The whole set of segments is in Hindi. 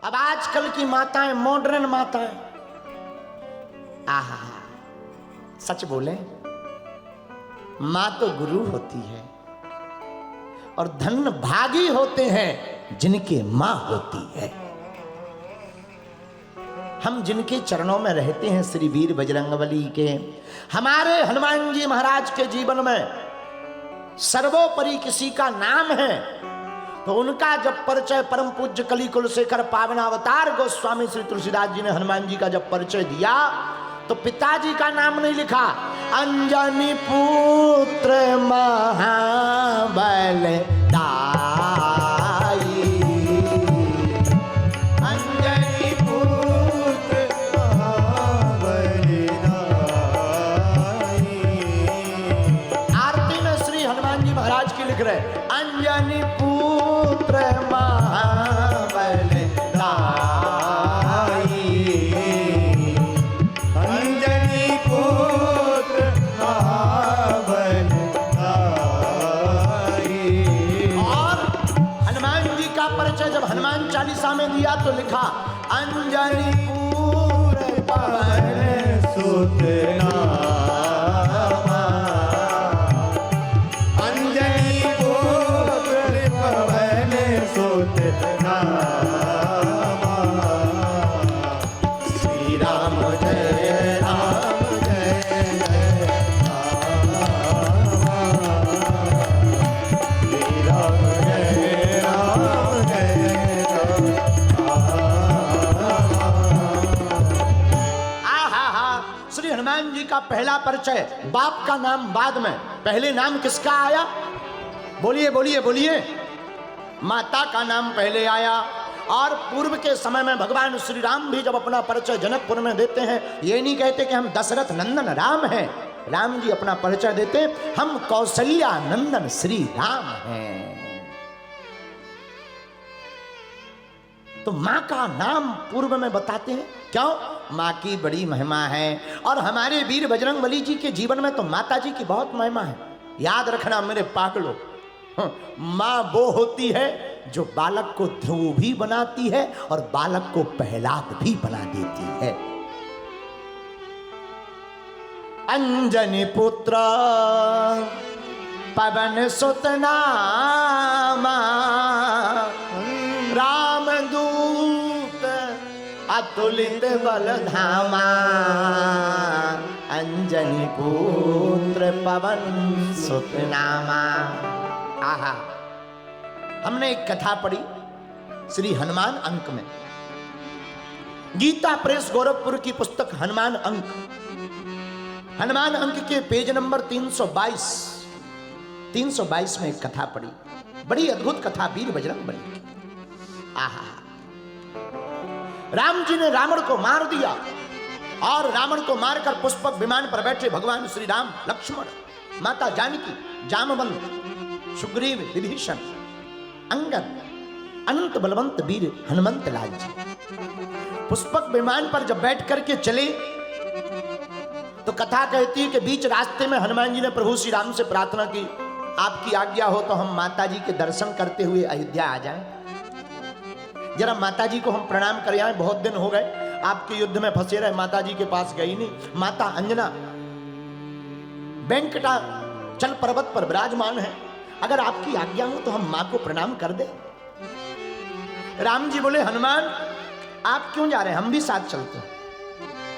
अब आजकल की माताएं मॉडर्न माताएं, आहा, सच बोले, मां तो गुरु होती है और धन भागी होते हैं जिनके मां होती है। हम जिनके चरणों में रहते हैं श्री वीर बजरंगबली के, हमारे हनुमान जी महाराज के जीवन में सर्वोपरि किसी का नाम है तो उनका जब परिचय परम पूज्य कली कुलशेखर पावनावतार गोस्वामी श्री तुलसीदास जी ने हनुमान जी का जब परिचय दिया तो पिताजी का नाम नहीं लिखा, अंजनी पुत्र महाबल दाई, अंजनी पुत्र महाबल दाई। आरती में श्री हनुमान जी महाराज की लिख रहे, अंजनी पुत्र महाबल दाई, अंजनी पुत्र महाबल दाई। और हनुमान जी का परिचय जब हनुमान चालीसा में दिया तो लिखा, अंजनी पुत्र पवन सुत नामा, अंजनी पुत्र पवन सुत नामा। श्री राम जय राम जय जय राम, श्री राम जय राम जय राम। श्री हनुमान जी का पहला परिचय, बाप का नाम बाद में, पहले नाम किसका आया? बोलिए बोलिए बोलिए। माता का नाम पहले आया। और पूर्व के समय में भगवान श्री राम भी जब अपना परिचय जनकपुर में देते हैं, ये नहीं कहते कि हम दशरथ नंदन राम हैं, राम जी अपना परिचय देते, हम कौशल्या नंदन श्री राम हैं। तो मां का नाम पूर्व में बताते हैं, क्यों? मां की बड़ी महिमा है। और हमारे वीर बजरंगबली जी के जीवन में तो माता जी की बहुत महिमा है। याद रखना मेरे पागलों, मां वो होती है जो बालक को ध्रुव भी बनाती है और बालक को प्रहलाद भी बना देती है। अंजनी पुत्र पवन सुत नामा, रामदूत अतुलित बल धामा, अंजनी पुत्र पवन सुत नामा। आहा, हमने एक कथा पढ़ी श्री हनुमान अंक में, गीता प्रेस गोरखपुर की पुस्तक हनुमान अंक, हनुमान अंक के पेज नंबर 322 में एक कथा पढ़ी, बड़ी अद्भुत कथा वीर बजरंगबली की। आहा, राम जी ने रावण को मार दिया और रावण को मारकर पुष्पक विमान पर बैठे भगवान श्री राम, लक्ष्मण, माता जानकी, जामवंत, सुग्रीव, विभीषण, अंगद, अनंत बलवंत वीर हनुमंत लाल जी पुष्पक विमान पर जब बैठ करके चले तो कथा कहती है कि बीच रास्ते में हनुमान जी ने प्रभु श्री राम से प्रार्थना की, आपकी आज्ञा हो तो हम माता जी के दर्शन करते हुए अयोध्या आ जाएं, जरा माता जी को हम प्रणाम कर आए, बहुत दिन हो गए आपके युद्ध में फंसे रहे, माता जी के पास गई नहीं। माता अंजना वेंकटाचल पर्वत पर विराजमान है, अगर आपकी आज्ञा हो तो हम मां को प्रणाम कर दे। राम जी बोले, हनुमान आप क्यों जा रहे हैं, हम भी साथ चलते हैं,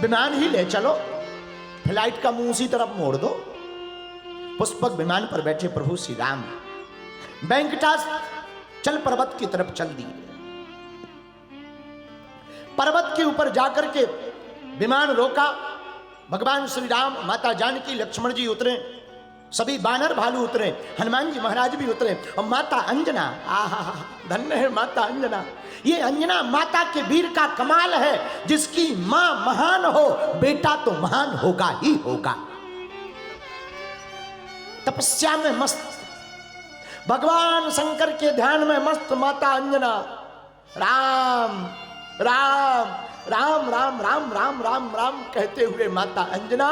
विमान ही ले चलो, फ्लाइट का मुंह उसी तरफ मोड़ दो। पुष्पक विमान पर बैठे प्रभु श्री राम वेंकटाचल पर्वत की तरफ चल दिए। पर्वत के ऊपर जाकर के विमान रोका, भगवान श्री राम, माता जानकी, लक्ष्मण जी उतरे, सभी बानर भालू उतरे, हनुमान जी महाराज भी उतरे, और माता अंजना, आहा, धन्य है माता अंजना। ये अंजना माता के वीर का कमाल है, जिसकी मां महान हो बेटा तो महान होगा ही होगा। तपस्या में मस्त, भगवान शंकर के ध्यान में मस्त माता अंजना, राम राम राम राम राम राम राम राम कहते हुए माता अंजना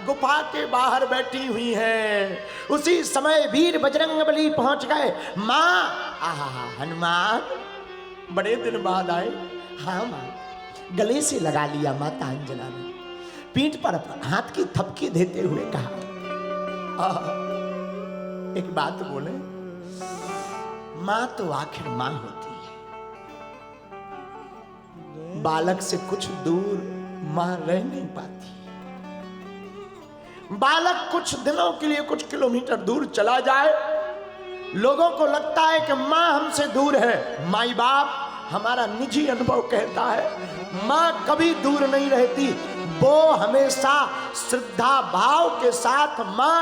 गुफा के बाहर बैठी हुई है। उसी समय वीर बजरंगबली पहुंच गए। मां, आहा, हनुमान बड़े दिन बाद आए, हाँ माँ, गले से लगा लिया माता अंजना ने, पीठ पर हाथ की थपकी देते हुए कहा, एक बात बोले, मां तो आखिर मां होती है, बालक से कुछ दूर मां रह नहीं पाती। बालक कुछ दिनों के लिए कुछ किलोमीटर दूर चला जाए, लोगों को लगता है कि मां हमसे दूर है। माई बाप, हमारा निजी अनुभव कहता है, मां कभी दूर नहीं रहती, वो हमेशा श्रद्धा भाव के साथ मां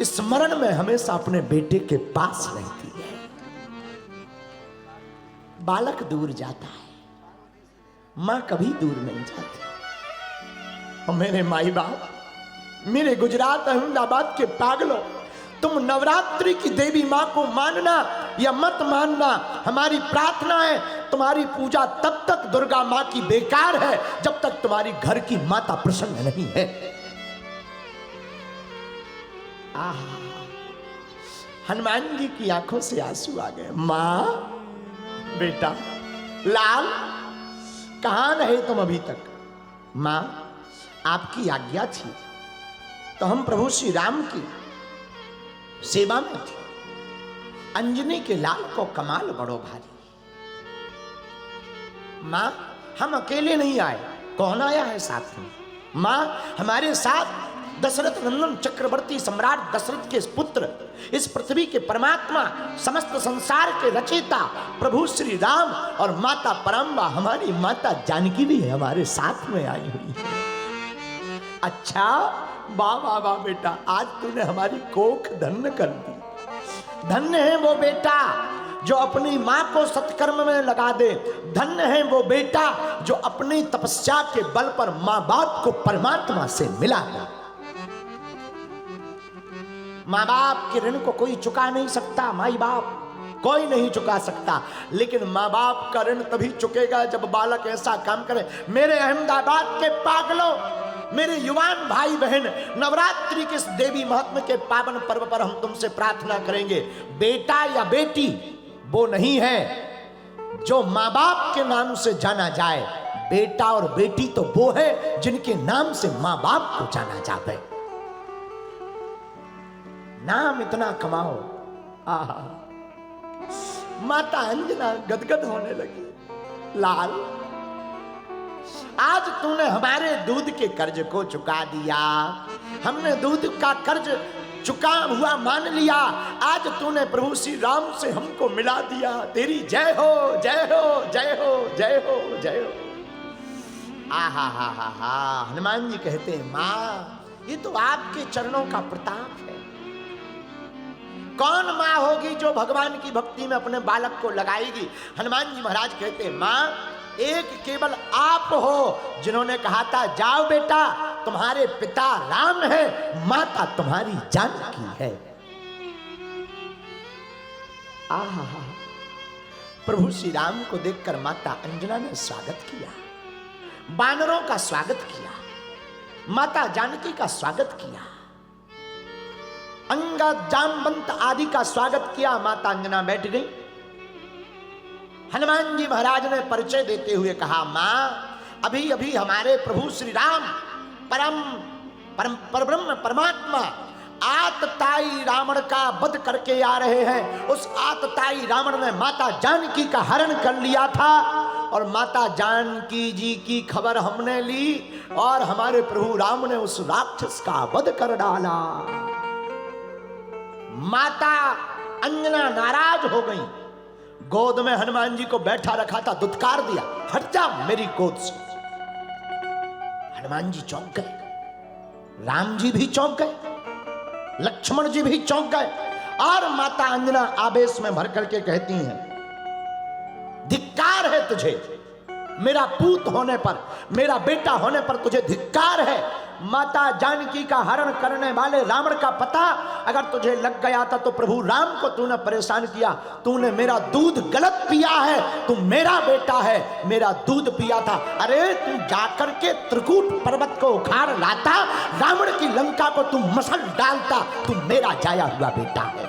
स्मरण में हमेशा अपने बेटे के पास रहती है। बालक दूर जाता है, मां कभी दूर नहीं जाती। और मेरे माई बाप, मेरे गुजरात अहमदाबाद के पागलों, तुम नवरात्रि की देवी मां को मानना या मत मानना, हमारी प्रार्थना है तुम्हारी पूजा तब तक दुर्गा मां की बेकार है जब तक तुम्हारी घर की माता प्रसन्न नहीं है। हनुमान जी की आंखों से आंसू आ गए। मां, बेटा, लाल, कहां रहे तुम अभी तक? मां, आपकी आज्ञा थी तो हम प्रभु श्री राम की सेवा में थे। अंजनी के लाल को कमाल बड़ो भारी। मां, हम अकेले नहीं आए, कौन आया है साथ में? मां, हमारे साथ दशरथ नंदन चक्रवर्ती सम्राट दशरथ के पुत्र, इस पृथ्वी के परमात्मा, समस्त संसार के रचयिता प्रभु श्री राम और माता परम्बा हमारी माता जानकी भी है, हमारे साथ में आई हुई है। अच्छा, वाह वाह वाह बेटा, आज तूने हमारी कोख धन्य कर दी। धन्य है वो बेटा जो अपनी मां को सत्कर्म में लगा दे। धन्य है वो बेटा जो अपनी तपस्या के बल पर मां बाप को परमात्मा से मिला है। मां बाप के ऋण को कोई चुका नहीं सकता, माई बाप कोई नहीं चुका सकता, लेकिन मां बाप का ऋण तभी चुकेगा जब बालक ऐसा काम करे। मेरे अहमदाबाद के पागलों, मेरे युवान भाई बहन, नवरात्रि के इस देवी महात्म्य के पावन पर्व पर हम तुमसे प्रार्थना करेंगे, बेटा या बेटी वो नहीं है जो मां बाप के नाम से जाना जाए। बेटा और बेटी तो वो है जिनके नाम से मां बाप को जाना जाए। नाम इतना कमाओ। आहा, माता अंजना गदगद होने लगी। लाल, आज तूने हमारे दूध के कर्ज को चुका दिया, हमने दूध का कर्ज चुका हुआ मान लिया। आज तूने प्रभु श्री राम से हमको मिला दिया। तेरी जय हो, जय हो, जय हो, जय हो, जय हो। आहा हा हा हा। हनुमान जी कहते हैं, मां, ये तो आपके चरणों का प्रताप है। कौन मां होगी जो भगवान की भक्ति में अपने बालक को लगाएगी? हनुमान जी महाराज कहते हैं, मां, एक केवल आप हो जिन्होंने कहा था, जाओ बेटा, तुम्हारे पिता राम है, माता तुम्हारी जानकी है। आहा, प्रभु श्री राम को देखकर माता अंजना ने स्वागत किया, बानरों का स्वागत किया, माता जानकी का स्वागत किया, अंगद, जामवंत आदि का स्वागत किया। माता अंजना बैठ गई। हनुमान जी महाराज ने परिचय देते हुए कहा, मां, अभी अभी हमारे प्रभु श्री राम परब्रह्म परमात्मा आतताई रावण का वध करके आ रहे हैं। उस आतताई रावण ने माता जानकी का हरण कर लिया था और माता जानकी जी की खबर हमने ली और हमारे प्रभु राम ने उस राक्षस का वध कर डाला। माता अंजना नाराज हो गई, गोद में हनुमान जी को बैठा रखा था, दुत्कार दिया, हट जा मेरी गोद से। हनुमान जी चौंक गए, राम जी भी चौंक गए, लक्ष्मण जी भी चौंक गए और माता अंजना आवेश में भर करके कहती हैं, धिक्कार है तुझे, मेरा पूत होने पर, मेरा बेटा होने पर तुझे धिक्कार है। माता जानकी का हरण करने वाले रावण का पता अगर तुझे लग गया था तो प्रभु राम को तूने परेशान किया। तूने मेरा दूध गलत पिया है, तू मेरा बेटा है, मेरा दूध पिया था। अरे तू जाकर के त्रिकूट पर्वत को उखाड़ लाता, रावण की लंका को तू मसल डालता, तू मेरा जाया हुआ बेटा है।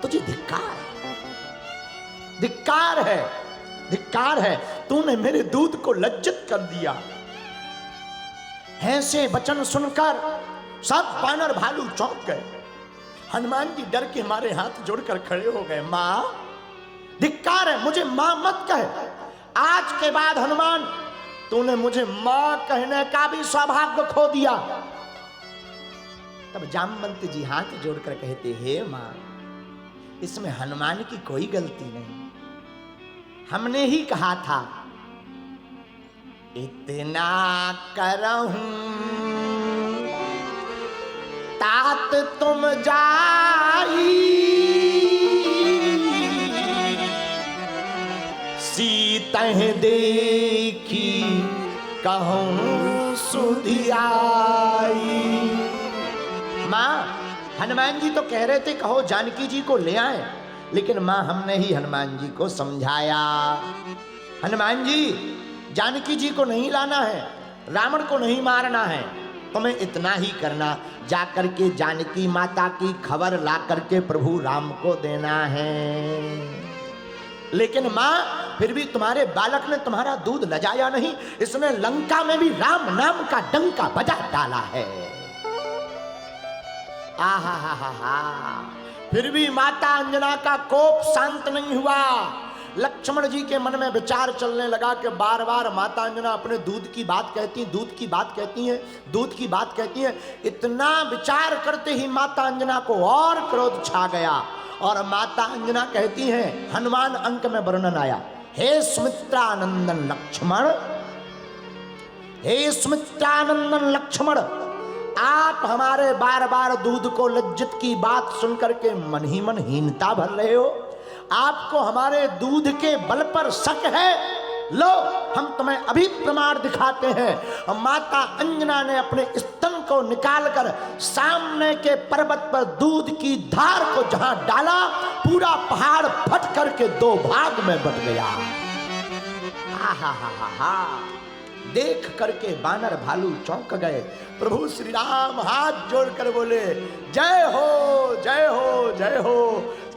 तुझे धिक्कार है, धिक्कार है। धिक्कार है, तूने मेरे दूध को लज्जित कर दिया। ऐसे वचन सुनकर सब वानर भालू चौंक गए। हनुमान जी डर के मारे हाथ जोड़कर खड़े हो गए। मां, धिक्कार है, मुझे मां मत कहे। आज के बाद हनुमान, तूने मुझे मां कहने का भी सौभाग्य खो दिया। तब जामवंत जी हाथ जोड़कर कहते, हे मां, इसमें हनुमान की कोई गलती नहीं। हमने ही कहा था, इतना करहूं तात तुम जाई, सीतह देखी कहूं सुधियाई। मां, हनुमान जी तो कह रहे थे कहो जानकी जी को ले आए, लेकिन मां हमने ही हनुमान जी को समझाया, हनुमान जी जानकी जी को नहीं लाना है, रावण को नहीं मारना है, तुम्हें इतना ही करना, जाकर के जानकी माता की खबर ला करके प्रभु राम को देना है। लेकिन मां, फिर भी तुम्हारे बालक ने तुम्हारा दूध लजाया नहीं, इसने लंका में भी राम नाम का डंका बजा डाला है। आहा हा हा हा। फिर भी माता अंजना का कोप शांत नहीं हुआ। लक्ष्मण जी के मन में विचार चलने लगा कि बार बार माता अंजना अपने दूध की बात कहती, दूध की बात कहती हैं, दूध की बात कहती हैं। इतना विचार करते ही माता अंजना को और क्रोध छा गया और माता अंजना कहती हैं, हनुमान अंक में वर्णन आया, हे सुमित्रानंदन लक्ष्मण, हे सुमित्रानंदन लक्ष्मण, आप हमारे बार बार दूध को लज्जित की बात सुनकर के मन ही मन हीनता भर रहे हो। आपको हमारे दूध के बल पर शक है? लो, हम तुम्हें अभी प्रमाण दिखाते हैं। माता अंजना ने अपने स्तन को निकालकर सामने के पर्वत पर दूध की धार को जहां डाला, पूरा पहाड़ फट करके दो भाग में बट गया। आहा हा हा हा। देख करके बानर भालू चौंक गए। प्रभु श्री राम हाथ जोड़कर बोले, जय हो जय हो जय हो।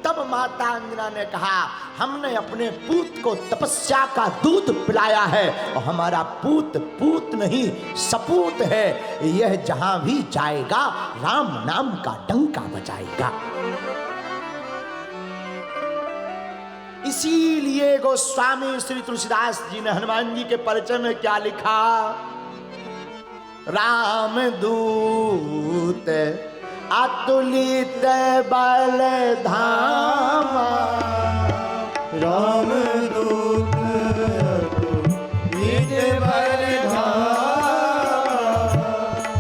तब माता अंजना ने कहा, हमने अपने पूत को तपस्या का दूध पिलाया है और हमारा पूत पूत नहीं सपूत है, यह जहां भी जाएगा राम नाम का डंका बजाएगा। इसीलिए गोस्वामी श्री तुलसीदास जी ने हनुमान जी के परिचय में क्या लिखा, राम दूत अतुलित बल धामा, राम दूत अतुलित बल धामा,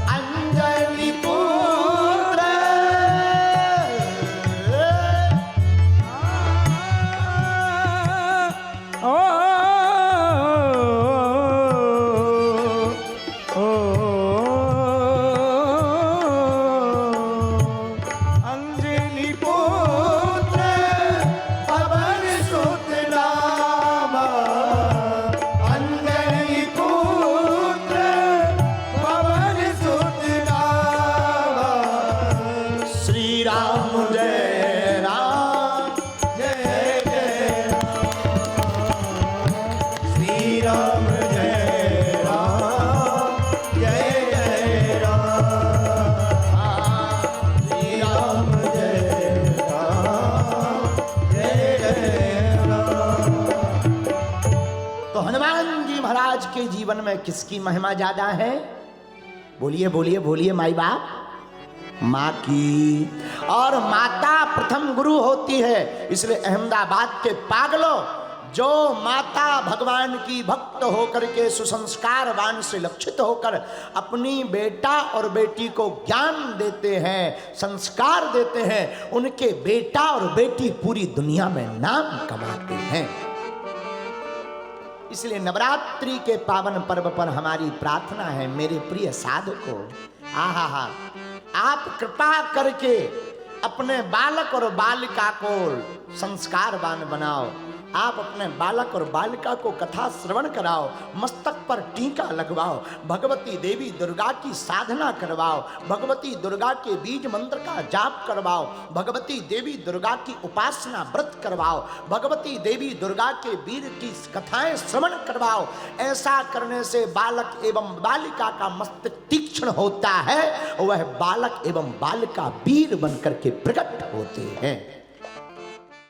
अंजलि पुत्र अंजलि पुत्र पवन सुत रामा, अंजलि पुत्र पवन सुत रामा, श्री राम जय राम जय जय श्री राम जय राम जय जय राम, श्री राम जय राम जय जय राम। तो हनुमान जी महाराज के जीवन में किसकी महिमा ज्यादा है? बोलिए बोलिए बोलिए माई बाप, माँ की। और माता प्रथम गुरु होती है, इसलिए अहमदाबाद के पागलों, जो माता भगवान की भक्त होकर के सुसंस्कारवान से लक्षित होकर अपनी बेटा और बेटी को ज्ञान देते हैं, संस्कार देते हैं, उनके बेटा और बेटी पूरी दुनिया में नाम कमाते हैं। इसलिए नवरात्रि के पावन पर्व पर हमारी प्रार्थना है, मेरे प्रिय साधकों, आहा हा, आप कृपा करके अपने बालक और बालिका को संस्कारवान बनाओ, आप अपने बालक और बालिका को कथा श्रवण कराओ, मस्तक पर टीका लगवाओ, भगवती देवी दुर्गा की साधना करवाओ, भगवती दुर्गा के बीज मंत्र का जाप करवाओ, भगवती देवी दुर्गा की उपासना व्रत करवाओ, भगवती देवी दुर्गा के वीर की कथाएं श्रवण करवाओ। ऐसा करने से बालक एवं बालिका का मस्तक तीक्ष्ण होता है, वह बालक एवं बालिका वीर बनकर के प्रकट होते हैं।